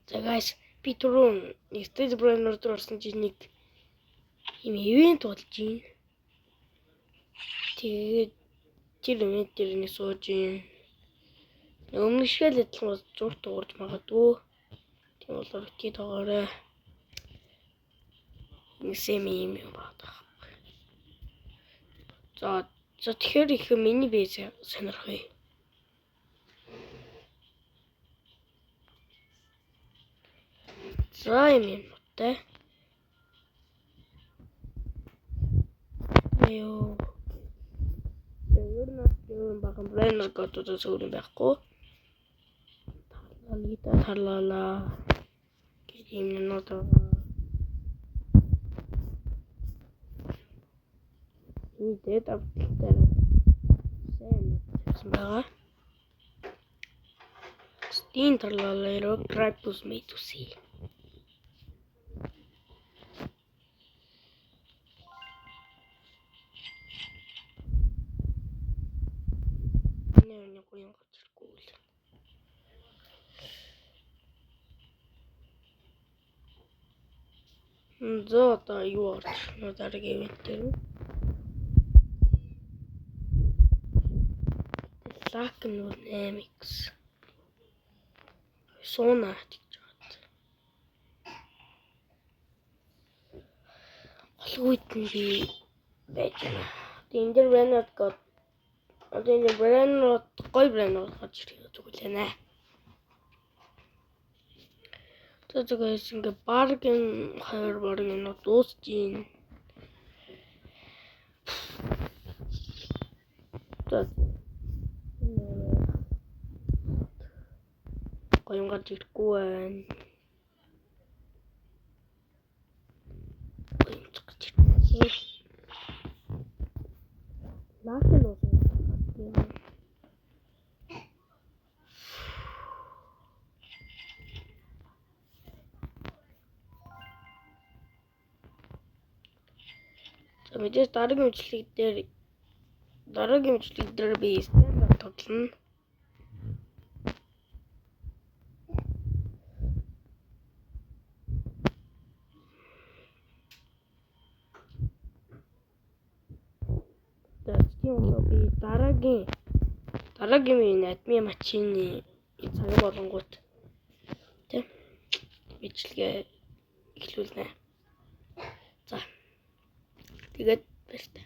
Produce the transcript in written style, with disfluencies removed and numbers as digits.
За guys, би түрүүн stage brand дээр орсон чинь нэг юм ивент болж байна. Тэгээд тэр ивент дээр нэг сууж юм. Өмнө шигээл адилхан зур дуурж магадгүй. Тийм болохоор битгий тоогоорой. Нэсэм юм байна. За тэгэхээр их миний бэйс сонирхъя. За юм нуттай. Ёо. Өөр баган брендер готод зөвхөн байхгүй. Тарлала. Гэм нот. Идэт автай. Сайн байгаа. Стин тарлаларо крайпус мэтүси. Не гоён гочиргүй л. За одоо юу орж дараагийн ивент дээр. Лакн 8x. Сууна гэж байна. Голгүйд нь би байж байна. Тэгээд энэ брэнд гот одоо энэ брэнд гой брэнд гарч ирэх зүгээр нэ. Тэгээс ингээ баргын хоёр баргын дуусч ийн. Гоён гарч ирэхгүй байна. Лакн уу. За мэдээж дараагийн үечлэг дээр би стандарт тоглоно. Тэгээд би дараагийн админ машины цаг болонгууд тийм бичлэгээ эхлүүлнэ. За тэгээд баяртай.